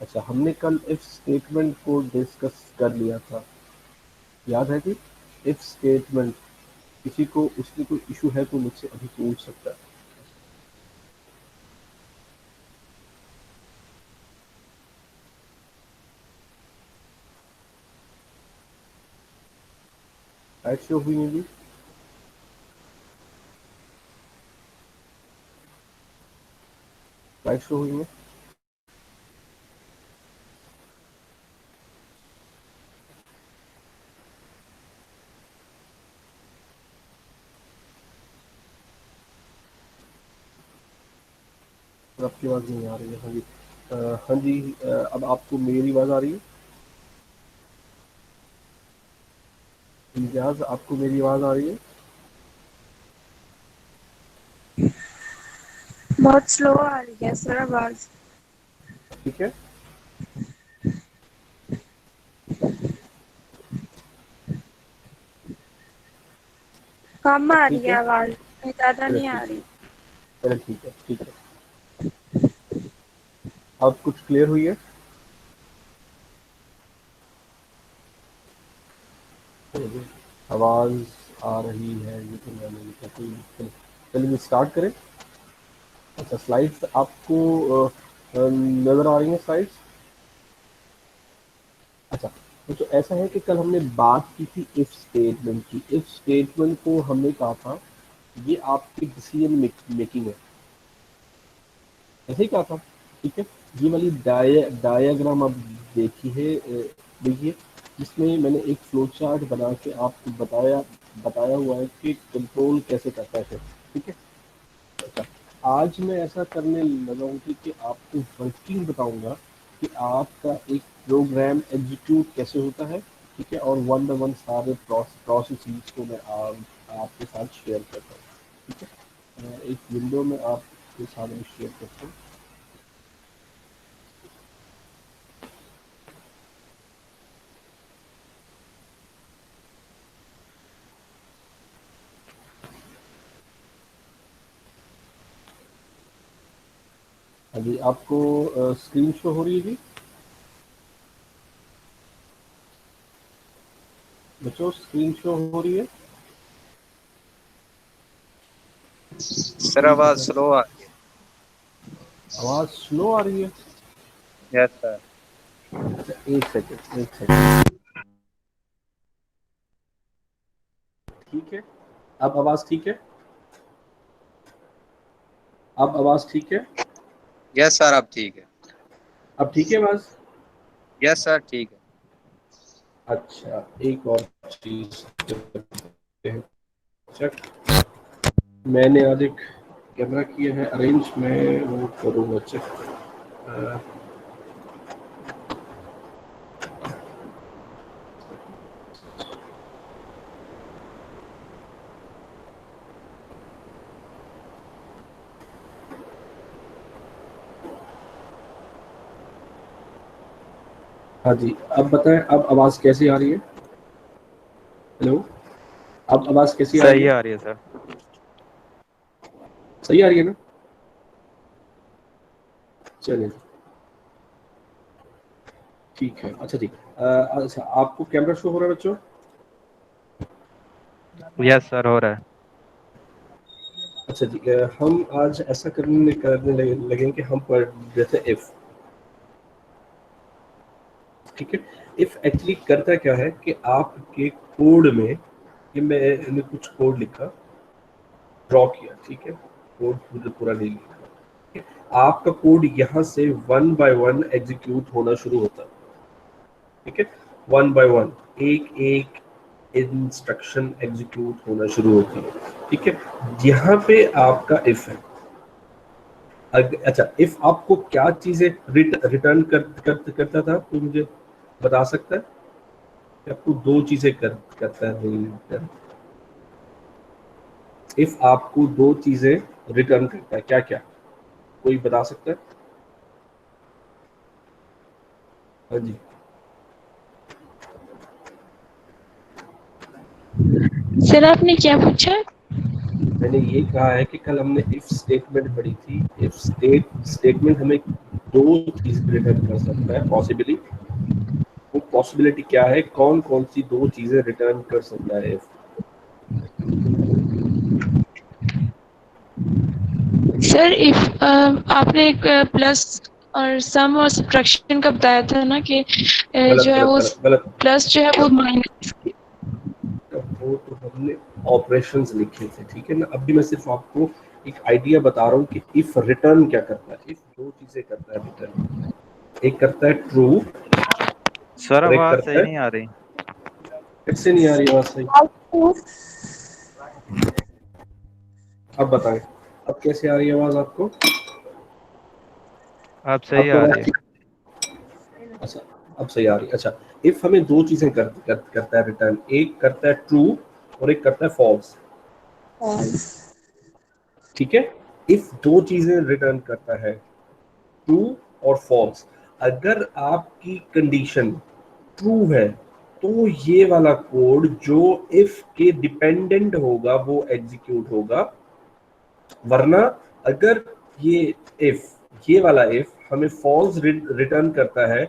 अच्छा, हमने कल इफ स्टेटमेंट को डिस्कस कर लिया था, याद है कि इफ स्टेटमेंट, किसी को उसमें कोई इशू है तो मुझसे अभी पूछ सकता है। लाइट शो हुई है जी? लाइट शो हुई है? और आपकी आवाज़ नहीं आ रही है? हाँ जी। हाँ जी, अब आपको मेरी आवाज़ आ रही है? इम्तियाज़, आपको मेरी आवाज़ आ रही है? बहुत स्लो आ रही है सर आवाज। ठीक है। कम अब आ रही ठीक है है? आवाज, ज्यादा चलो नहीं आ ठीक है। रही। चलो ठीक है, ठीक है। अब कुछ क्लियर हुई है? आवाज़ आ रही है, ये तो मैंने लिखा कोई। चलो, चलिए स्टार्ट करें। अच्छा, स्लाइड्स आपको नज़र आ रही हैं स्लाइड्स? अच्छा, तो ऐसा है कि कल हमने बात की थी इफ स्टेटमेंट की। इफ स्टेटमेंट को हमने कहा था ये आपकी डिसीजन मेकिंग है, ऐसे ही कहा था। ठीक है, ये वाली डायग्राम आप देखिए, जिसमें मैंने एक फ्लो चार्ट बना के आपको बताया हुआ है कि कंट्रोल कैसे करता है। ठीक है। अच्छा, आज मैं ऐसा करने लगा हूँ कि आपको वर्किंग बताऊंगा कि आपका एक प्रोग्राम एग्जीक्यूट कैसे होता है। ठीक है, और वन बाय वन सारे प्रोसेस को मैं आपके साथ शेयर करता हूँ। ठीक है, एक विंडो में आपके सामने शेयर करता हूँ। अभी आपको स्क्रीन शो हो रही है जी? बच्चों, स्क्रीन शो हो रही है? सर कोई आवाज बता। स्लो आ रही आवाज़ स्लो आ रही है? है। Yes sir. अच्छा, एक सेकेंड, एक सेकेंड। ठीक है, अब आवाज़ ठीक है? अब आवाज़ ठीक है? यस सर अब ठीक है। अब ठीक है आवाज़? यस सर ठीक है। अच्छा, एक और चीज़ करते हैं चेक। मैंने आज एक कैमरा किया है अरेंज, मैं वो करूँगा चेक। हाँ जी, अब बताएं, अब आवाज़ कैसी आ रही है? हेलो, अब आवाज़ कैसी आ रही सही है? आ रही है सर। सही आ रही है ना? चलिए, ठीक है। अच्छा जी, अच्छा, आपको कैमरा शो हो रहा है बच्चों? यस सर हो रहा है। अच्छा जी, हम आज ऐसा करने लगे कि हम पढ़ रहे थे इफ। ठीक है, इफ एक्चुअली करता क्या है कि आपके कोड में, ये मैंने कुछ कोड लिखा, ड्रॉ किया। ठीक है, कोड पूरा नहीं लिखा। आपका कोड यहाँ से वन बाय वन एग्जीक्यूट होना शुरू होता है। ठीक है, वन बाय वन, एक एक इंस्ट्रक्शन एग्जीक्यूट होना शुरू होती है। ठीक है, यहाँ पे आपका इफ है। अच्छा, इफ आपको क्या चीजें रिटर्न करता था, तो मुझे बता सकता है कि आपको दो चीजें करता है। इफ आपको दो चीजें रिटर्न करता है, क्या क्या? कोई बता सकता है? हाँ जी। सर आपने क्या पूछा? मैंने ये कहा है कि कल हमने इफ स्टेटमेंट पढ़ी थी। इफ स्टेटमेंट हमें दो चीज रिटर्न कर सकता है पॉसिबली। वो पॉसिबिलिटी क्या है, कौन कौन सी दो चीजें रिटर्न कर सकता है इफ? सर इफ आपने एक प्लस और सम और सब्ट्रैक्शन का बताया था ना कि गलत जो है गलत वो गलत गलत। प्लस जो है वो माइनस। वो तो हमने ऑपरेशंस लिखे थे, ठीक है ना। अभी मैं सिर्फ आपको एक आइडिया बता रहा हूँ कि इफ रिटर्न क्या करता है। इफ दो चीजें करता है रिटर्न, एक करता है ट्रू सर और एक आवाज करता सही है, नहीं आ रही। कैसे नहीं आ रही आवाज सही? अब बताएं, अब कैसे आ रही है आवाज आपको? अब सही आपको आ आवाज रही है। ठीक? अच्छा, अब सही आ रही है। अच्छा, इफ हमें दो चीजें करता है रिटर्न, एक करता है ट्रू और एक करता है फॉल्स, ठीक है। इफ दो चीजें रिटर्न करता है, ट्रू और फॉल्स, अगर आपकी कंडीशन ट्रू है तो ये वाला कोड जो इफ के डिपेंडेंट होगा वो एग्जीक्यूट होगा। वरना अगर ये इफ, ये वाला इफ हमें फॉल्स रिटर्न करता है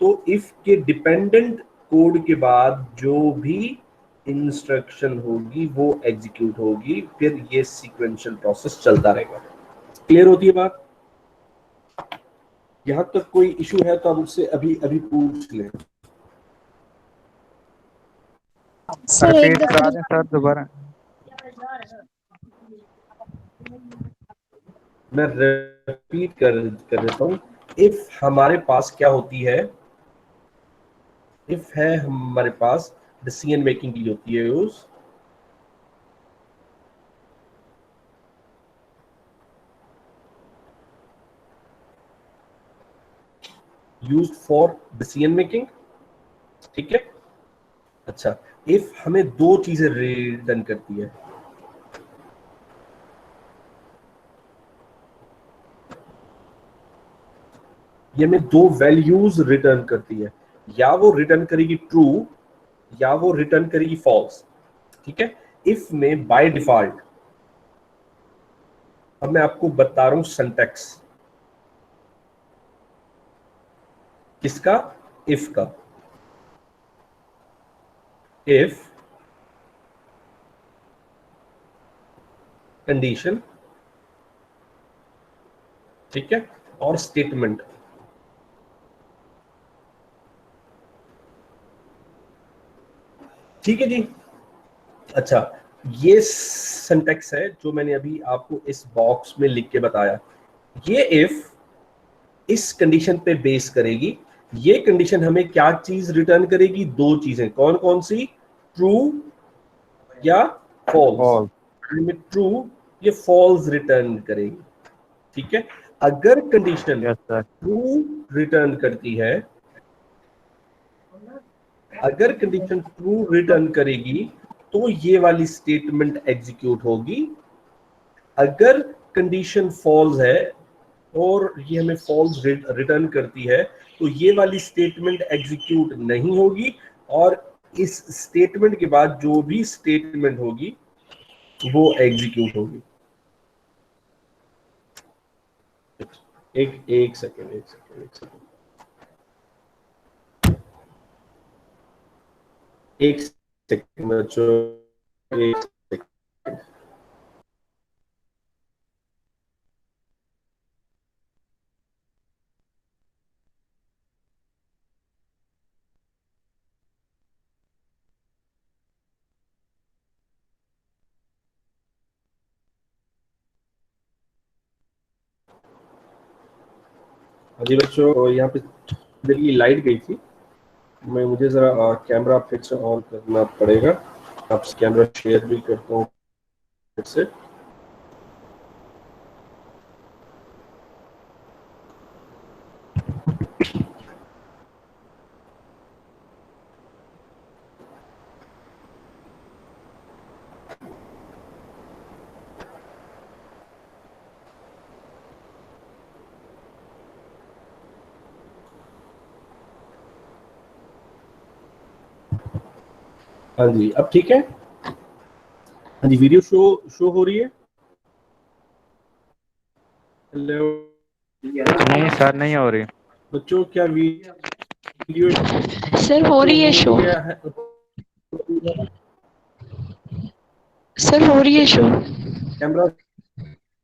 तो इफ के डिपेंडेंट कोड के बाद जो भी इंस्ट्रक्शन होगी वो एग्जीक्यूट होगी, फिर ये सीक्वेंशियल प्रोसेस चलता रहेगा। क्लियर होती है बात? यहां तक कोई इशू है तो आप मुझसे अभी अभी पूछ लें। सर एक रिपीट करा दफा दें सर दोबारा। मैं रिपीट कर देता हूं। इफ हमारे पास क्या होती है, इफ है हमारे पास डिसीजन मेकिंग के लिए होती है use. Used for decision making, ठीक है। अच्छा, इफ हमें दो चीजें रिटर्न करती है, ये हमें दो वैल्यूज रिटर्न करती है, या वो रिटर्न करेगी ट्रू या वो रिटर्न करेगी फॉल्स, ठीक है। इफ में बाय डिफॉल्ट, अब मैं आपको बता रहा हूं सिंटैक्स किसका, इफ का। इफ कंडीशन, ठीक है, और स्टेटमेंट। ठीक है जी। अच्छा, ये सिंटैक्स है जो मैंने अभी आपको इस बॉक्स में लिख के बताया। ये इफ इस कंडीशन पे बेस करेगी। ये कंडीशन हमें क्या चीज रिटर्न करेगी, दो चीजें, कौन कौन सी, ट्रू या फॉल्स। फॉल्स। में ट्रू, ये फॉल्स रिटर्न करेगी, ठीक है। अगर condition yes sir. True return करती है, अगर कंडीशन ट्रू रिटर्न करेगी तो ये वाली स्टेटमेंट एग्जीक्यूट होगी। अगर कंडीशन फॉल्स है और ये हमें फॉल्स रिटर्न करती है तो ये वाली स्टेटमेंट एग्जीक्यूट नहीं होगी, और इस स्टेटमेंट के बाद जो भी स्टेटमेंट होगी वो एग्जीक्यूट होगी। एक एक सेकेंड, एक सेकेंड, एक सेकेंड, एक सेकेंड बच्चों, एक सेकेंड। हाँ जी बच्चों, यहाँ पे देखिए लाइट गई थी। मुझे जरा कैमरा फिर से ऑन करना पड़ेगा। आपसे कैमरा शेयर भी करता हूँ फिर से। हाँ जी, अब ठीक है। हाँ जी वीडियो शो हो रही है? हेलो नहीं सर, नहीं हो रही। बच्चों, क्या वीडियो सर हो रही है हो शो। रही है? सर हो रही है शो। कैमरा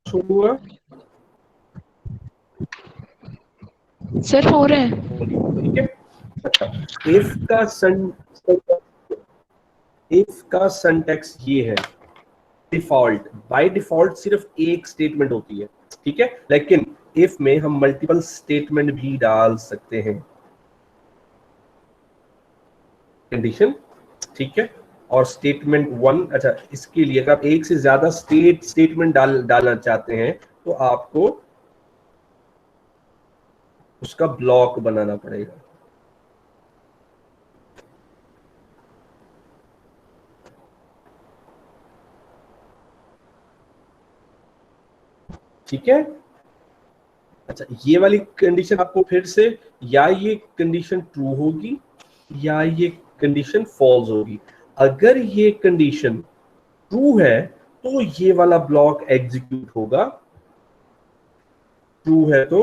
शो हुआ? सर हो रहा है। ठीक है। अच्छा, इफ का सिंटैक्स ये है, डिफॉल्ट बाय डिफॉल्ट सिर्फ एक स्टेटमेंट होती है, ठीक है, लेकिन इफ में हम मल्टीपल स्टेटमेंट भी डाल सकते हैं, कंडीशन, ठीक है। और स्टेटमेंट वन, अच्छा इसके लिए अगर आप एक से ज्यादा स्टेटमेंट डालना चाहते हैं तो आपको उसका ब्लॉक बनाना पड़ेगा। ठीक है। अच्छा, ये वाली कंडीशन आपको फिर से, या ये कंडीशन ट्रू होगी या ये कंडीशन फॉल्स होगी। अगर ये कंडीशन ट्रू है तो ये वाला ब्लॉक एग्जीक्यूट होगा, ट्रू है तो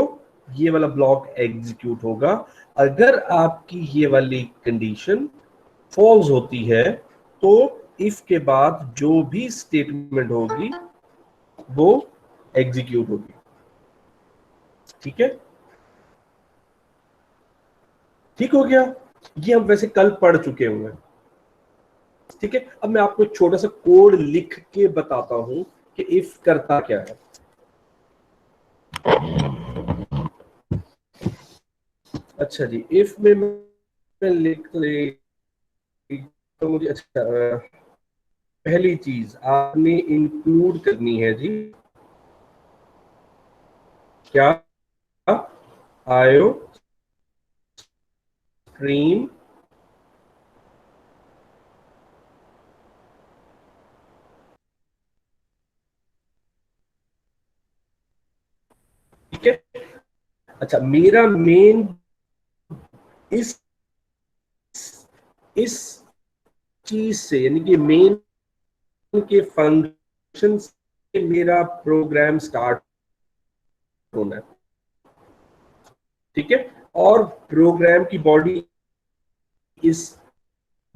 ये वाला ब्लॉक एग्जीक्यूट होगा। अगर आपकी ये वाली कंडीशन फॉल्स होती है तो इफ के बाद जो भी स्टेटमेंट होगी वो एग्जीक्यूट होगी। ठीक है, ठीक हो गया। ये हम वैसे कल पढ़ चुके हुए हैं। ठीक है, अब मैं आपको एक छोटा सा कोड लिख के बताता हूं कि इफ करता क्या है। अच्छा जी, इफ में मैं लिख ले तो मुझे, अच्छा पहली चीज आपने इंक्लूड करनी है जी, क्या? आयो स्ट्रीम ठीक है। अच्छा, मेरा मेन इस इस चीज से, यानी कि मेन के फंक्शन से मेरा प्रोग्राम स्टार्ट होना है। ठीक है, और प्रोग्राम की बॉडी इस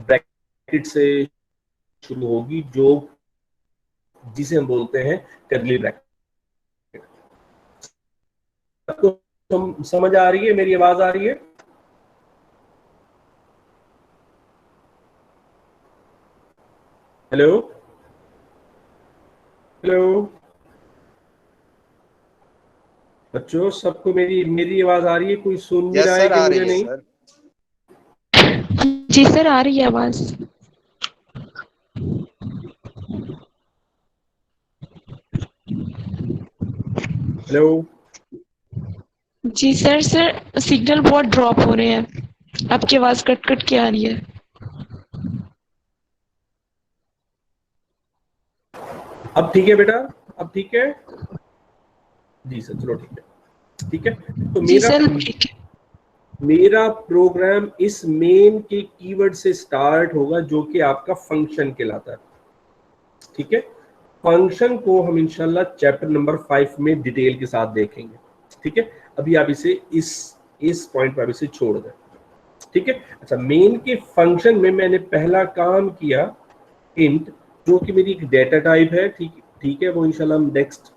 ब्रैकेट से शुरू होगी, जो जिसे हम बोलते हैं कर्ली ब्रैकेट। आपको समझ आ रही है? मेरी आवाज आ रही है? हेलो हेलो बच्चों, सबको मेरी मेरी आवाज आ रही है? कोई सुन भी यस रहा है सर, कि आ मुझे रही है नहीं? सर। जी सर आ रही है आवाज। हेलो जी सर। सर सिग्नल बहुत ड्रॉप हो रहे हैं, आपकी आवाज कट कट के आ रही है। अब ठीक है बेटा? अब ठीक है? जी सर, चलो ठीक है। ठीक है, तो जी मेरा सर ठीक है। मेरा प्रोग्राम इस मेन के कीवर्ड से स्टार्ट होगा, जो कि आपका फंक्शन कहलाता है। ठीक है, फंक्शन को हम इंशाल्लाह चैप्टर नंबर 5 में डिटेल के साथ देखेंगे। ठीक है, अभी आप इसे इस पॉइंट पर इसे छोड़ दें। ठीक है। अच्छा, मेन के फंक्शन में मैंने पहला काम किया इंट, जो कि मेरी एक डेटा टाइप है। ठीक ठीक है, वो इंशाल्लाह हम नेक्स्ट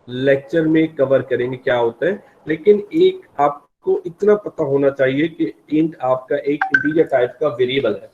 लेक्चर में कवर करेंगे क्या होता है। लेकिन एक आपको इतना पता होना चाहिए कि इंट आपका एक इंटीजर टाइप का वेरिएबल है।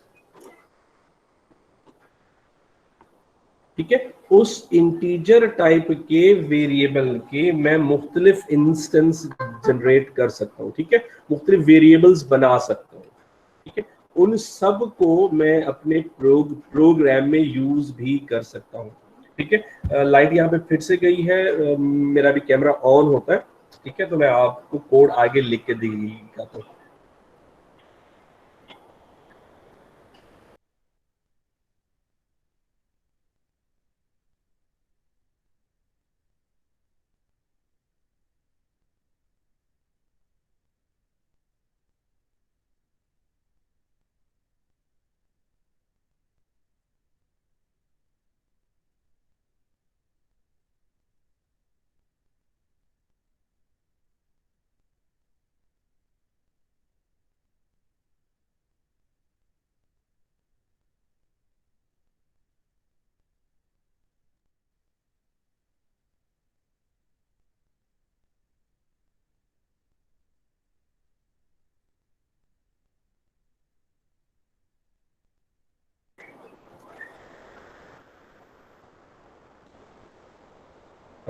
ठीक है, उस इंटीजर टाइप के वेरिएबल के मैं मुख्तलिफ इंस्टेंस जनरेट कर सकता हूँ। ठीक है, मुख्तलिफ वेरिएबल्स बना सकता हूँ। ठीक है, उन सब को मैं अपने प्रोग्राम में यूज भी कर सकता हूँ। ठीक है, लाइट यहाँ पे फिर से गई है, मेरा भी कैमरा ऑन होता है। ठीक है, तो मैं आपको कोड आगे लिख के दिखाता हूँ।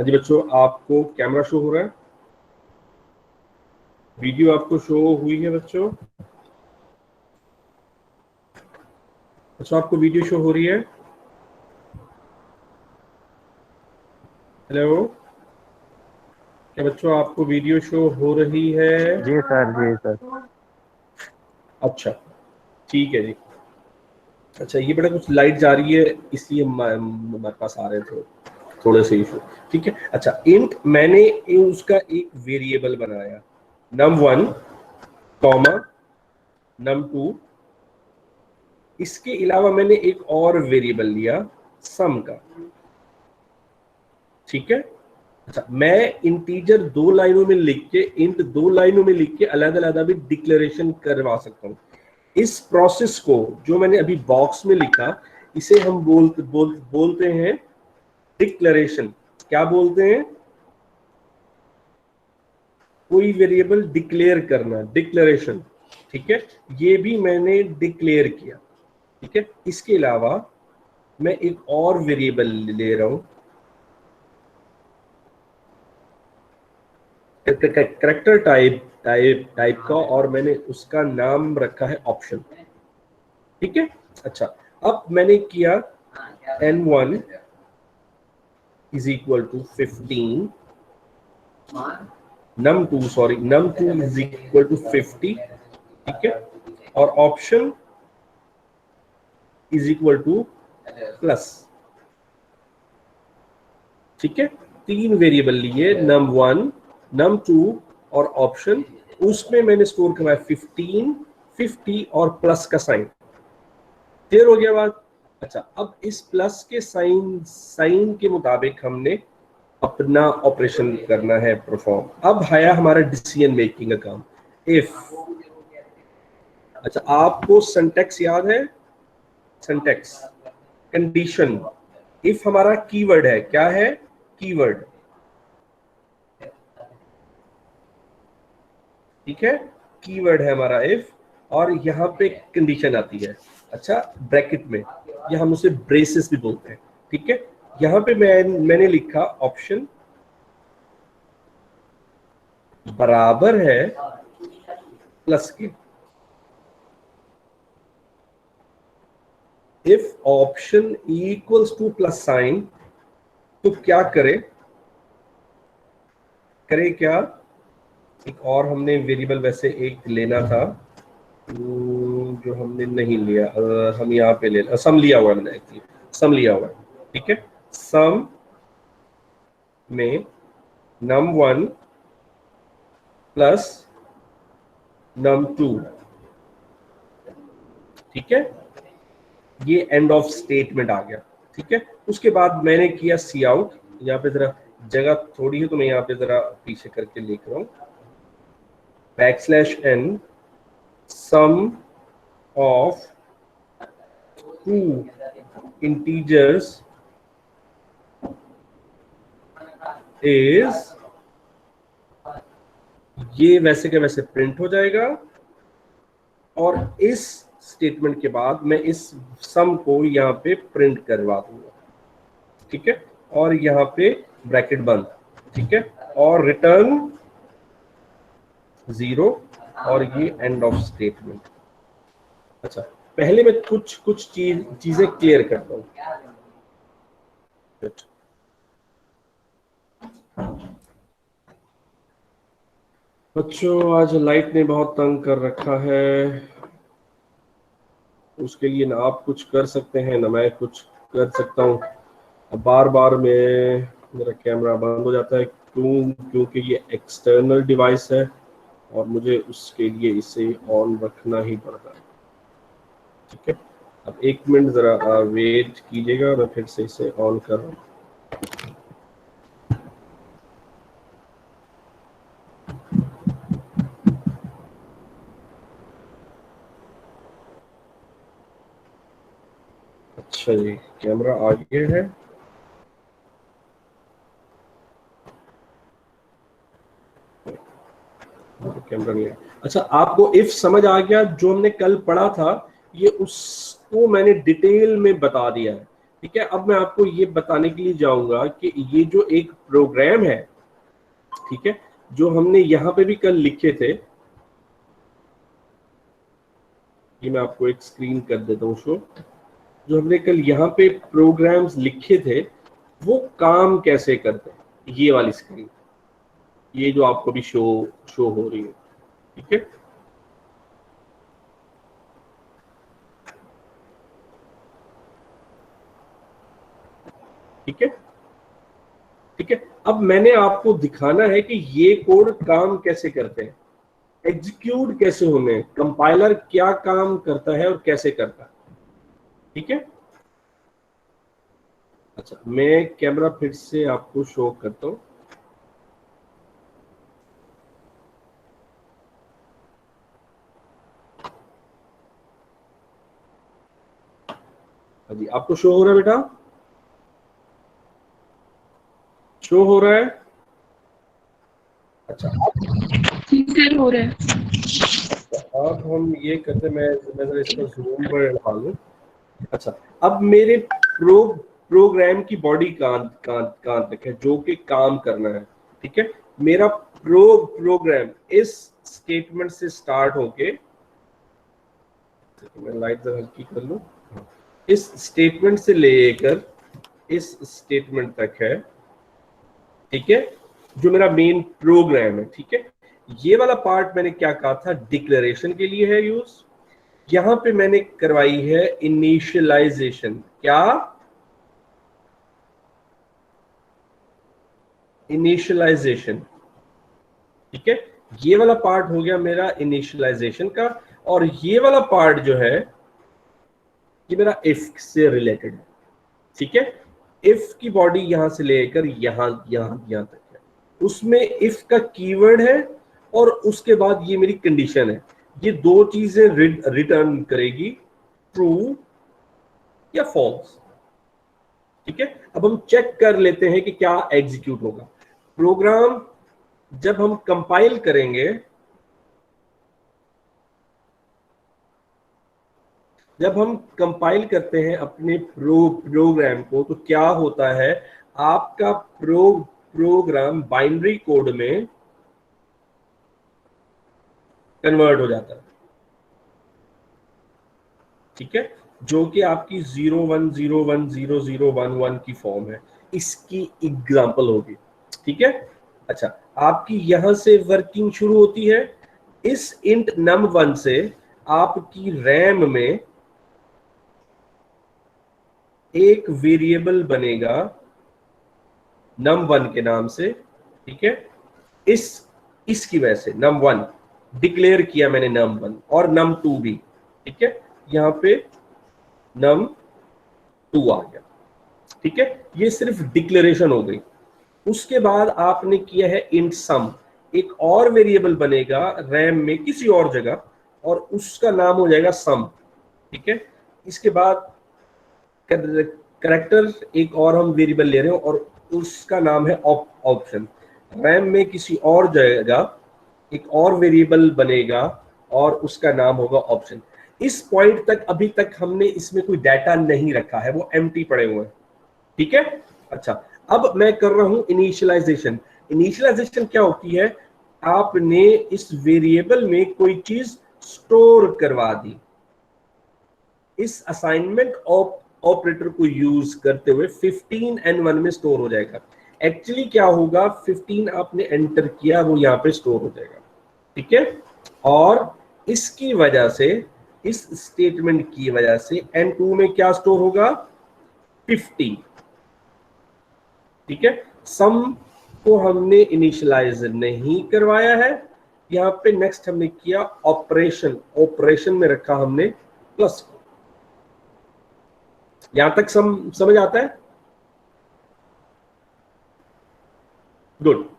हाँ जी बच्चों, आपको कैमरा शो हो रहा है, वीडियो आपको शो हुई है बच्चों? अच्छा, आपको वीडियो शो हो रही है? हेलो, क्या बच्चों आपको वीडियो शो हो रही है? जी सर, जी सर। अच्छा, ठीक है जी। अच्छा, ये बेटा कुछ लाइट जा रही है इसलिए हमारे पास आ रहे थे थोड़े से इशू। ठीक है, अच्छा, इंट मैंने उसका एक वेरिएबल बनाया num1 कॉमा num2। इसके अलावा मैंने एक और वेरिएबल लिया सम का। ठीक है, अच्छा, मैं इंटीजर 2 लाइनों में लिख के, इंट 2 लाइनों में लिख के अलग अलग भी डिक्लेरेशन करवा सकता हूं। इस प्रोसेस को जो मैंने अभी बॉक्स में लिखा, इसे हम बोलते हैं डिक्लेरेशन। क्या बोलते हैं? कोई वेरिएबल डिक्लेयर करना, डिक्लेरेशन। ठीक है, ये भी मैंने डिक्लेयर किया। ठीक है, इसके अलावा मैं एक और वेरिएबल ले रहा हूं करेक्टर टाइप का, और मैंने उसका नाम रखा है ऑप्शन। ठीक है, अच्छा, अब मैंने किया n1 is equal to 15, num2 is equal to 50। ठीक है, और option is equal to plus. ठीक है, 3 वेरिएबल लिए, num1 num2 और ऑप्शन। उसमें मैंने स्टोर करवाया 15, 50 और प्लस का साइन। क्लियर हो गया बात? अच्छा, अब इस प्लस के साइन के मुताबिक हमने अपना ऑपरेशन करना है परफॉर्म। अब आया हमारा डिसीजन मेकिंग का काम। इफ, अच्छा, आपको सिंटैक्स याद है? Syntax condition. इफ हमारा कीवर्ड है, क्या है? कीवर्ड। ठीक है, कीवर्ड है हमारा इफ, और यहाँ पे कंडीशन आती है। अच्छा, ब्रैकेट में, या हम उसे ब्रेसेस भी बोलते हैं। ठीक है, यहाँ पे मैंने लिखा ऑप्शन बराबर है प्लस के। If option equals two plus sign, तो क्या करे क्या? एक और हमने वेरिएबल वैसे एक लेना था जो हमने नहीं लिया। हम यहाँ पे ले सम लिया हुआ है मैंने, एक्चुअली सम लिया हुआ है। ठीक है, सम में num1 प्लस num2। ठीक है, ये एंड ऑफ स्टेटमेंट आ गया। ठीक है, उसके बाद मैंने किया सी आउट। यहाँ पे जरा जगह थोड़ी है तो मैं यहाँ पे जरा पीछे करके लिख रहा हूँ, \n sum of 2 integers is, ये वैसे के वैसे प्रिंट हो जाएगा। और इस स्टेटमेंट के बाद मैं इस सम को यहाँ पे प्रिंट करवा दूंगा। ठीक है, और यहाँ पे ब्रैकेट बंद। ठीक है, और रिटर्न 0, और ये एंड ऑफ स्टेटमेंट। अच्छा, पहले मैं कुछ चीजें क्लियर करता हूँ। बच्चों, आज लाइट ने बहुत तंग कर रखा है, उसके लिए ना आप कुछ कर सकते हैं ना मैं कुछ कर सकता हूँ। अब बार बार मेरा कैमरा बंद हो जाता है, क्योंकि ये एक्सटर्नल डिवाइस है और मुझे उसके लिए इसे ऑन रखना ही पड़ता है। ठीक है, अब 1 मिनट जरा वेट कीजिएगा, मैं फिर से इसे ऑन कर रहा हूँ। अच्छा जी, कैमरा आगे है। कैमरा नहीं है। अच्छा, आपको इफ समझ आ गया? जो हमने कल पढ़ा था, ये उसको मैंने डिटेल में बता दिया है। ठीक है, अब मैं आपको ये बताने के लिए जाऊंगा कि ये जो एक प्रोग्राम है, ठीक है, जो हमने यहाँ पे भी कल लिखे थे, ये मैं आपको एक स्क्रीन कर देता हूँ शो, जो हमने कल यहाँ पे प्रोग्राम्स लिखे थे वो काम कैसे करते हैं। ये वाली स्क्रीन, ये जो आपको भी शो हो रही है, ठीक है। ठीक है, ठीक है, अब मैंने आपको दिखाना है कि ये कोड काम कैसे करते हैं, एग्जीक्यूट कैसे होने, कंपाइलर क्या काम करता है और कैसे करता है। ठीक है, अच्छा मैं कैमरा फिर से आपको शो करता हूं। जी आपको शो हो रहा है बेटा, शो हो रहा है। अच्छा सर हो रहा है। अब हम ये करते, मैं इसका जूम बढ़ा लूं। अच्छा अब मेरे प्रोग्राम की बॉडी कहां तक है, जो कि काम करना है। ठीक है, मेरा प्रोग्राम इस स्टेटमेंट से स्टार्ट होके, मैं लाइट जरा हल्की कर लूं, इस स्टेटमेंट से लेकर इस स्टेटमेंट तक है। ठीक है, जो मेरा मेन प्रोग्राम है। ठीक है, ये वाला पार्ट मैंने क्या कहा था, डिक्लेरेशन के लिए है यूज। यहां पे मैंने करवाई है इनिशियलाइजेशन। क्या? इनिशियलाइजेशन। ठीक है, ये वाला पार्ट हो गया मेरा इनिशियलाइजेशन का, और ये वाला पार्ट जो है ये मेरा इफ से रिलेटेड है। ठीक है, इफ की बॉडी यहां से लेकर यहां तक है, उसमें इफ का कीवर्ड है और उसके बाद ये मेरी कंडीशन है। ये दो चीजें रिटर्न करेगी, ट्रू या फॉल्स। ठीक है, अब हम चेक कर लेते हैं कि क्या एग्जीक्यूट होगा। प्रोग्राम जब हम कंपाइल करेंगे, जब हम कंपाइल करते हैं अपने प्रोग्राम को, तो क्या होता है, आपका प्रोग्राम बाइनरी कोड में कन्वर्ट हो जाता है। ठीक है, जो कि आपकी 01010011 की फॉर्म है, इसकी एग्जांपल होगी। ठीक है, अच्छा आपकी यहां से वर्किंग शुरू होती है। इस इंट num1 से आपकी रैम में एक वेरिएबल बनेगा num1 के नाम से। ठीक है, इसकी वजह से num1 डिक्लेयर किया मैंने, num1 और num2 भी। ठीक है, यहां पे num2 आ गया। ठीक है, ये सिर्फ डिक्लेरेशन हो गई। उसके बाद आपने किया है int sum, एक और वेरिएबल बनेगा रैम में किसी और जगह, और उसका नाम हो जाएगा sum। ठीक है, इसके बाद करेक्टर एक और हम वेरिएबल ले रहे हो और उसका नाम है ऑप्शन। रैम में किसी और जगह एक और वेरिएबल बनेगा और उसका नाम होगा ऑप्शन। इस पॉइंट तक अभी तक हमने इसमें कोई डाटा नहीं रखा है, वो एम्प्टी पड़े हुए हैं। ठीक है, अच्छा अब मैं कर रहा हूं इनिशियलाइजेशन। इनिशियलाइजेशन क्या होती है, आपने इस वेरिएबल में कोई चीज स्टोर करवा दी। इस असाइनमेंट ऑपरेटर को यूज करते हुए 15 n1 में स्टोर हो जाएगा। एक्चुअली क्या होगा, 15 आपने एंटर किया, वो यहाँ पे स्टोर हो जाएगा। ठीक है, और इसकी वजह से, इस स्टेटमेंट की वजह से n2 में क्या स्टोर होगा, 50। ठीक है, सम को हमने इनिशियलाइज नहीं करवाया है। यहाँ पे नेक्स्ट हमने किया ऑपरेशन, ऑपरेशन में रखा हमने प्लस को। यहां तक समझ आता है? गुड।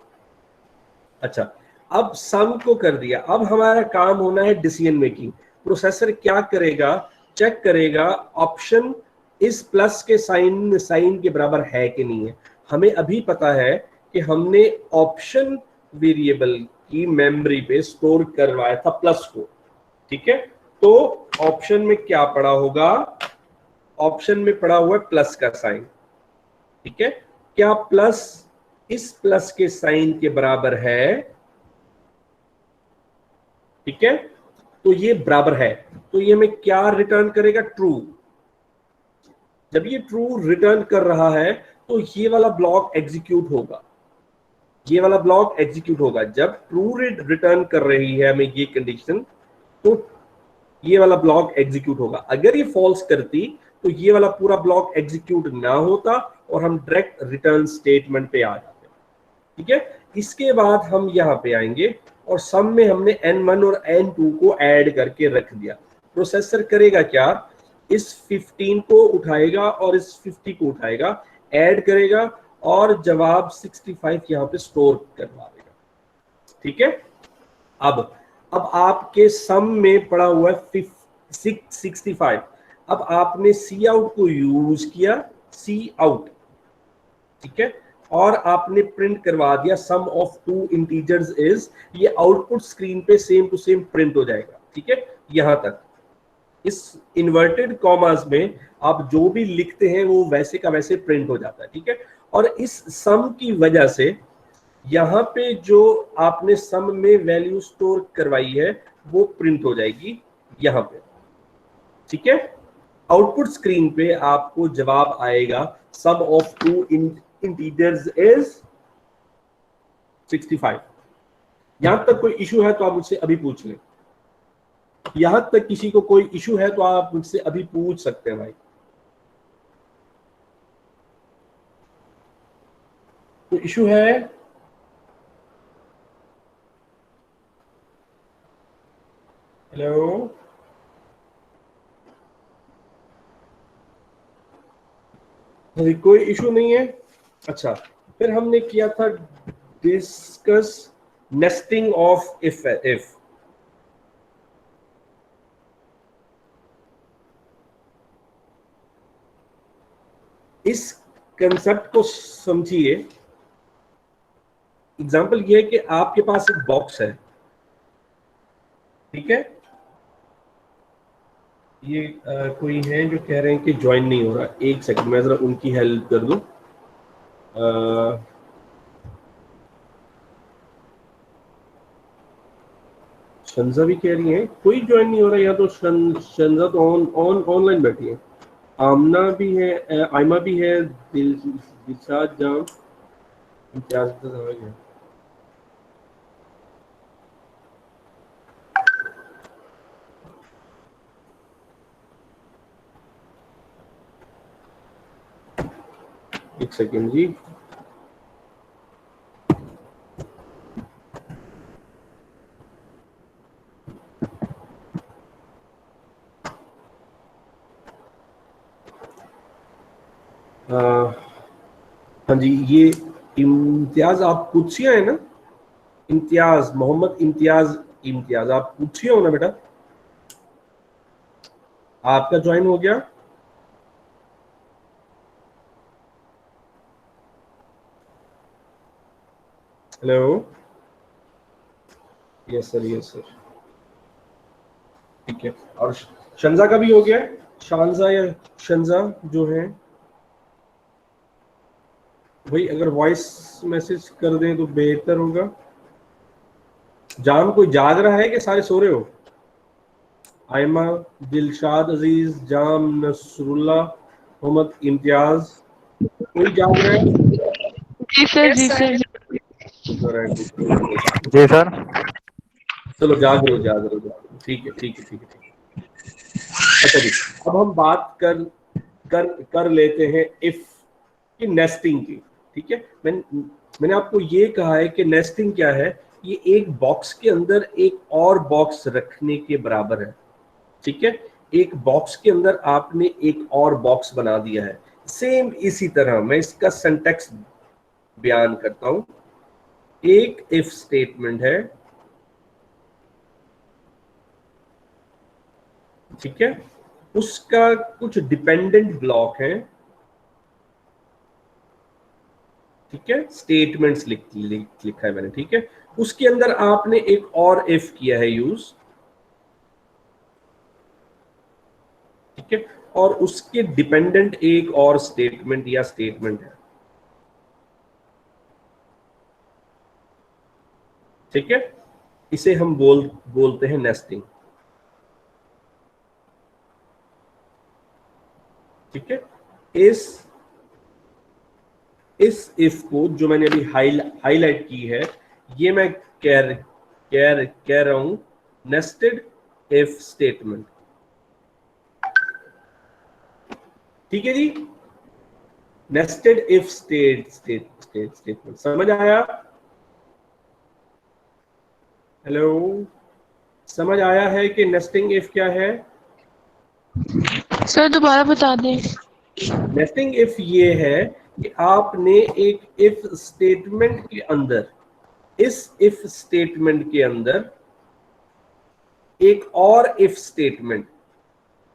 अच्छा अब सम को कर दिया, अब हमारा काम होना है डिसीजन मेकिंग। प्रोसेसर क्या करेगा, चेक करेगा ऑप्शन इस प्लस के साइन के बराबर है कि नहीं है। हमें अभी पता है कि हमने ऑप्शन वेरिएबल की मेमोरी पे स्टोर करवाया था प्लस को। ठीक है, तो ऑप्शन में क्या पड़ा होगा, ऑप्शन में पड़ा हुआ है प्लस का साइन, ठीक है। क्या प्लस इस प्लस के साइन के बराबर है, ठीक है। तो ये बराबर है, तो ये हमें क्या रिटर्न करेगा, ट्रू। जब ये ट्रू रिटर्न कर रहा है तो ये वाला ब्लॉक एग्जीक्यूट होगा, ये वाला ब्लॉक एग्जीक्यूट होगा। जब ट्रू रिटर्न कर रही है हमें ये कंडीशन, तो ये वाला ब्लॉक एग्जीक्यूट होगा। अगर ये फॉल्स करती तो ये वाला पूरा ब्लॉक एग्जीक्यूट ना होता और हम डायरेक्ट रिटर्न स्टेटमेंट पे आ जाते, ठीक है। इसके बाद हम यहाँ पे आएंगे और सम में हमने n1 और n2 को ऐड करके रख दिया। प्रोसेसर करेगा क्या, इस 15 को उठाएगा और इस 50 को उठाएगा, ऐड करेगा और जवाब 65 यहाँ पे स्टोर करवा देगा, ठीक है। अब आपके सम में पड़ा हुआ है 65। अब आपने सी आउट को यूज किया, सी आउट, ठीक है, और आपने प्रिंट करवा दिया सम ऑफ टू इंटीजर्स इज, ये आउटपुट स्क्रीन पे सेम टू सेम प्रिंट हो जाएगा, ठीक है। यहां तक इस इन्वर्टेड कॉमास में आप जो भी लिखते हैं वो वैसे का वैसे प्रिंट हो जाता है, ठीक है। और इस सम की वजह से यहाँ पे जो आपने सम में वैल्यू स्टोर करवाई है वो प्रिंट हो जाएगी यहाँ पे, ठीक है। आउटपुट स्क्रीन पे आपको जवाब आएगा सम ऑफ टू इंटीजर्स इज 65। यहां तक कोई इशू है तो आप मुझसे अभी पूछ लें, यहां तक किसी को कोई इशू है तो आप मुझसे अभी पूछ सकते हैं भाई। तो इशू है, हेलो, कोई इशू नहीं है। अच्छा, फिर हमने किया था डिस्कस नेस्टिंग ऑफ इफ। इस कंसेप्ट को समझिए। एग्जांपल ये है कि आपके पास एक बॉक्स है, ठीक है। ये कोई है जो कह रहे हैं कि ज्वाइन नहीं हो रहा, एक सेकंड मैं जरा उनकी हेल्प कर दूं। शंजा भी कह रही है कोई ज्वाइन नहीं हो रहा, या तो शंजा तो ऑनलाइन बैठी है, आमना भी है, आयमा भी है, दिलशाद जाम, इम्तियाज है। एक सेकेंड जी, हाँ जी, ये इम्तियाज आप पूछिए है ना, इम्तियाज मोहम्मद इम्तियाज आप पूछिए हो ना बेटा, आपका ज्वाइन हो गया। Hello, yes sir, yes sir, ठीक है। और शंजा का भी हो गया, शानजा या शंजा जो है भाई, अगर वॉइस मैसेज कर दें तो बेहतर होगा। जान कोई जाग रहा है कि सारे सो रहे हो? आयमा, दिलशाद अजीज, जाम, नसरुल्ला, मोहम्मद इम्तियाज, कोई जाग रहा है? जी सर, जी सर। जी सर। चलो जाग रहे हो, ठीक है, ठीक है, ठीक है, ठीक है। अच्छा जी, अब हम बात कर लेते हैं इफ की, नेस्टिंग की, ठीक है। मैंने आपको ये कहा है कि नेस्टिंग क्या है, ये एक बॉक्स के अंदर एक और बॉक्स रखने के बराबर है, ठीक है। एक बॉक्स के अंदर आपने एक और बॉक्स बना दिया है। सेम इसी तरह मैं इसका सिंटैक्स बयान करता हूं। एक इफ स्टेटमेंट है, ठीक है, उसका कुछ डिपेंडेंट ब्लॉक है, ठीक है, स्टेटमेंट्स लिखा है मैंने, ठीक है। उसके अंदर आपने एक और इफ किया है यूज, ठीक है। और उसके डिपेंडेंट एक और स्टेटमेंट या स्टेटमेंट है, ठीक है, इसे हम बोलते हैं नेस्टिंग, ठीक है। इस इफ को जो मैंने अभी हाईलाइट की है, ये मैं कह रहा हूं नेस्टेड इफ स्टेटमेंट, ठीक है जी। नेस्टेड इफ स्टेटमेंट समझ आया? हेलो, समझ आया है कि नेस्टिंग इफ क्या है? सर दोबारा बता दें। नेस्टिंग इफ ये है कि आपने एक इफ स्टेटमेंट के अंदर, इस इफ स्टेटमेंट के अंदर एक और इफ स्टेटमेंट,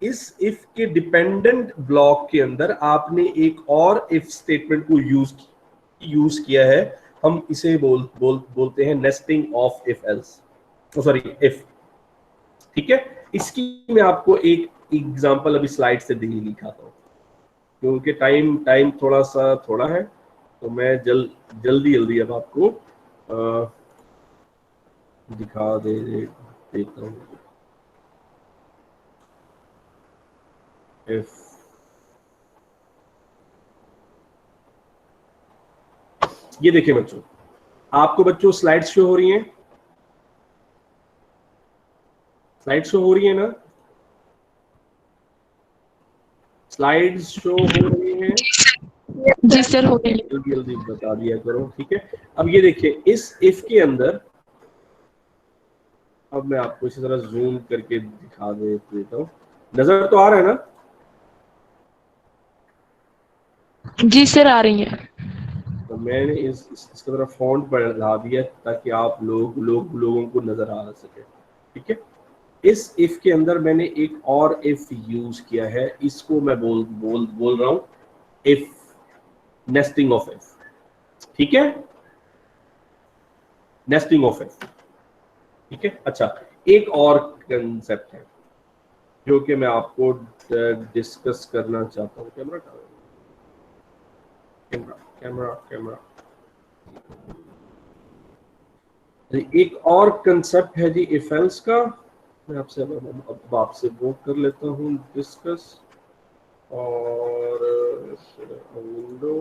इस इफ के डिपेंडेंट ब्लॉक के अंदर आपने एक और इफ स्टेटमेंट को यूज किया है। हम इसे बोलते हैं nesting of if else, sorry if, ठीक है। इसकी मैं आपको एक एग्जांपल अभी स्लाइड से दिखाता हूं, क्योंकि टाइम थोड़ा है, तो मैं जल्दी अब आपको दिखा देता हूँ। इफ ये देखिए बच्चों, आपको बच्चों स्लाइड्स शो हो रही हैं? स्लाइड शो हो रही है ना? स्लाइड्स शो हो रही हैं? जी सर हो गई। जल्दी बता दिया करो, ठीक है। अब ये देखिए, इस इफ के अंदर, अब मैं आपको इसी तरह जूम करके दिखा देता हूँ, नजर तो आ रहा है ना? जी सर आ रही है। तो मैंने इसका तरह फॉन्ट बढ़ा दिया ताकि आप लोगों को नजर आ सके, ठीक है। इस इफ के अंदर मैंने एक और इफ यूज किया है, इसको मैं बोल रहा हूं इफ, नेस्टिंग ऑफ इफ, ठीक है, नेस्टिंग ऑफ इफ, ठीक है। अच्छा, एक और कंसेप्ट है जो कि मैं आपको डिस्कस करना चाहता हूँ। कैमरा कैमरा कैमरा कैमरा एक और कंसेप्ट है जी इफ एल्स का, मैं आपसे वो कर लेता हूँ डिस्कस, और विंडो,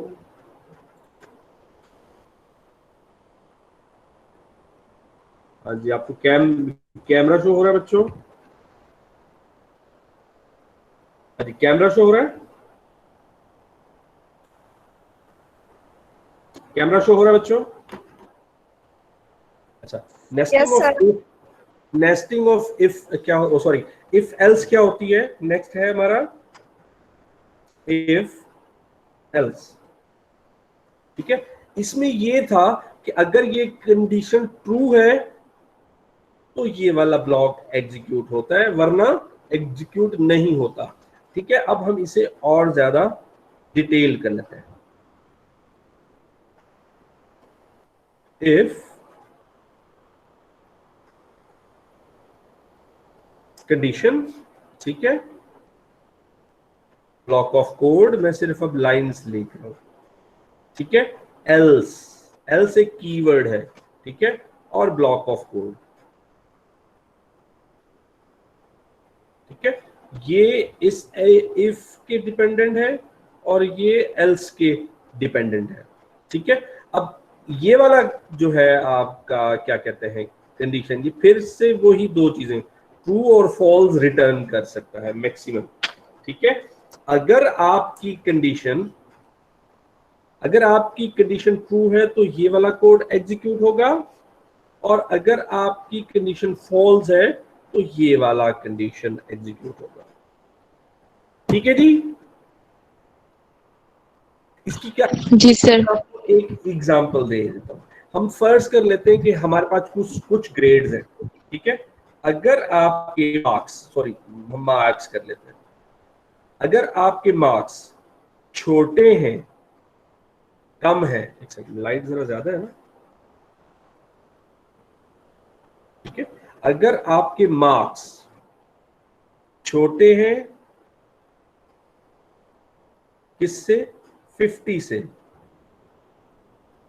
हाँ जी, आपको कैमरा शो हो रहा है बच्चों? हाँ जी, कैमरा शो हो रहा है? कैमरा शो हो रहा है बच्चों? अच्छा, नेस्टिंग ऑफ इफ क्या हो, सॉरी, इफ एल्स क्या होती है? नेक्स्ट है हमारा इफ एल्स, ठीक है। इसमें ये था कि अगर ये कंडीशन ट्रू है तो ये वाला ब्लॉक एग्जीक्यूट होता है, वरना एग्जीक्यूट नहीं होता, ठीक है। अब हम इसे और ज्यादा डिटेल कर लेते हैं। इफ कंडीशन, ठीक है, ब्लॉक ऑफ कोड, मैं सिर्फ अब लाइंस लिख रहा हूं, ठीक है। एल्स, एल्स एक कीवर्ड है, ठीक है, और ब्लॉक ऑफ कोड, ठीक है। ये इस इफ के डिपेंडेंट है और ये एल्स के डिपेंडेंट है, ठीक है। अब ये वाला जो है आपका क्या कहते हैं कंडीशन, ये फिर से वही दो चीजें, ट्रू और फॉल्स रिटर्न कर सकता है मैक्सिमम, ठीक है। अगर आपकी कंडीशन ट्रू है तो ये वाला कोड एग्जीक्यूट होगा, और अगर आपकी कंडीशन फॉल्स है तो ये वाला कंडीशन एग्जीक्यूट होगा, ठीक है जी। इसकी क्या, जी सर। आपको एक एग्जांपल दे देता हूं। हम फर्ज कर लेते हैं कि हमारे पास कुछ ग्रेड्स हैं, ठीक है। अगर आपके मार्क्स कर लेते हैं, अगर आपके मार्क्स छोटे हैं, कम है, एक सेकंड, लाइट जरा ज्यादा है ना, ठीक है। अगर आपके मार्क्स छोटे हैं किससे? 50 से।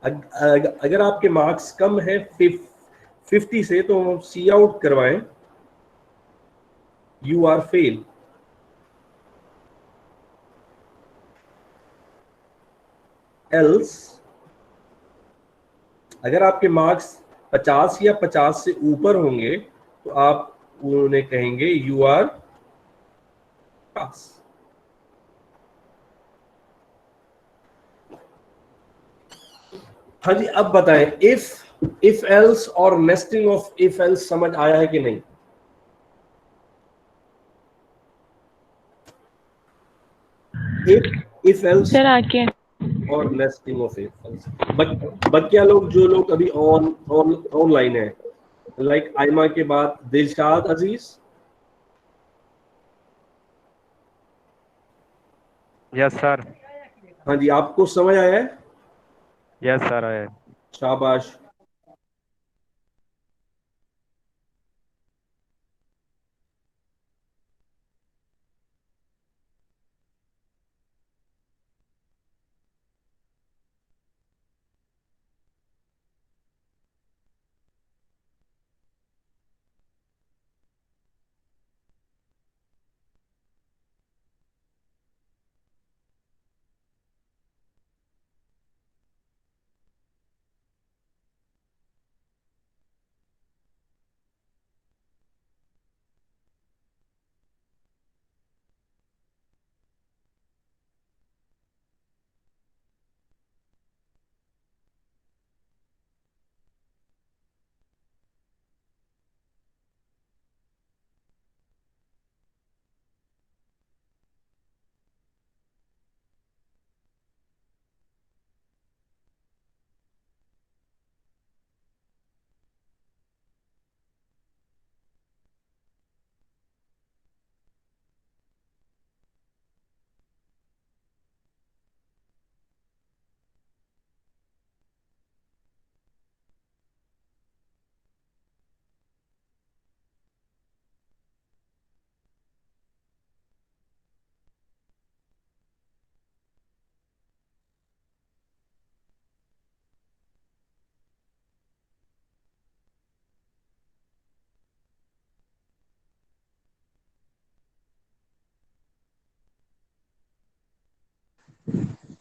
अगर आपके मार्क्स कम है 50 से तो सी आउट करवाएं, यू आर फेल। एल्स अगर आपके मार्क्स 50 या 50 से ऊपर होंगे तो आप उन्हें कहेंगे यू आर पास। हाँ जी, अब बताएं, इफ एल्स और नेस्टिंग ऑफ इफ एल्स समझ आया है कि नहीं? इफ एल्स सर आके और नेस्टिंग ऑफ इफ एल्स। बच्चा लोग, जो लोग अभी ऑनलाइन है, लाइक आयमा के बाद दिलशाद अजीज। Yes sir. हाँ जी, आपको समझ आया है? Yes sir. शाबाश।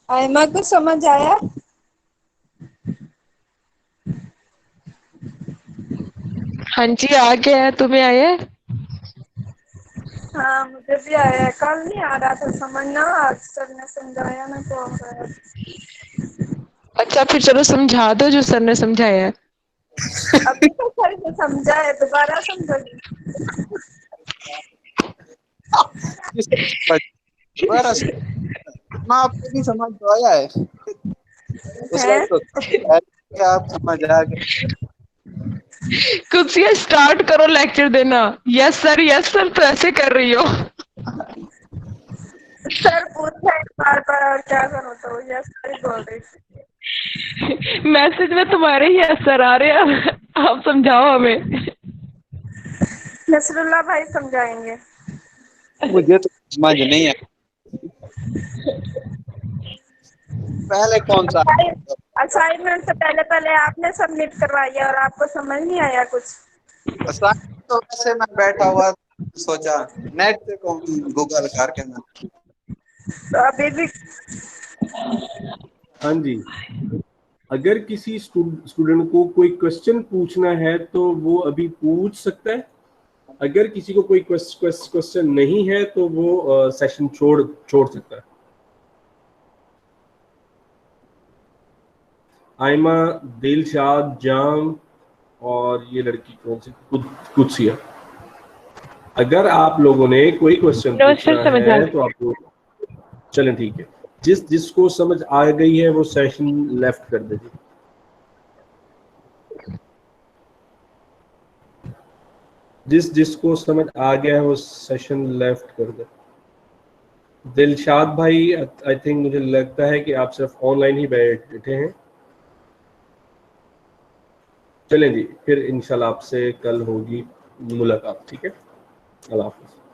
आयमा को समझ आया? हाँ जी आ गया है, तुम्हें आया है? हाँ मुझे भी आया। कल नहीं आ रहा था समझ ना, आज सर ने समझाया ना तो आ गया। अच्छा फिर चलो समझा दो जो सर ने समझाया है। अभी तो सर ने समझा है, दोबारा समझोगी? दोबारा से ना, आपको भी समझ तो आया है उस हैं? वक्त तो क्या आप समझ आ गए? खुद से स्टार्ट करो लेक्चर देना। यस सर तो ऐसे कर रही हो। सर पूछा है बार बार और क्या करो, तो यस सर ही बोल रही थी। मैसेज में तुम्हारे ही यस सर आ रहे हैं, आप समझाओ हमें। नसरुल्लाह भाई समझाएंगे। मुझे तो समझ नहीं है। पहले कौन सा? असाइनमेंट तो पहले पहले आपने सबमिट करवाई है और आपको समझ नहीं आया कुछ? असाइनमेंट तो वैसे मैं बैठा हुआ सोचा नेट पे गूगल करके मैं तो अभी भी हाँ जी, अगर किसी स्टूडेंट को कोई क्वेश्चन पूछना है तो वो अभी पूछ सकता है। अगर किसी को कोई क्वेश्चन नहीं है तो वो सेशन छोड़ सकता है। आयमा, दिलशाद, जाम और ये लड़की कौन सी, कुदसिया, अगर आप लोगों ने कोई क्वेश्चन सर पूछना समझ आ है तो आपको, चलें ठीक है, जिसको समझ आ गई है वो सेशन लेफ्ट कर दीजिए। जिसको समझ आ गया है वो सेशन लेफ्ट कर दे। दिलशाद भाई, आई थिंक मुझे लगता है कि आप सिर्फ ऑनलाइन ही बैठे हैं। चलें जी, फिर इंशाल्लाह आपसे कल होगी मुलाकात। ठीक है, अल्लाह हाफिज़।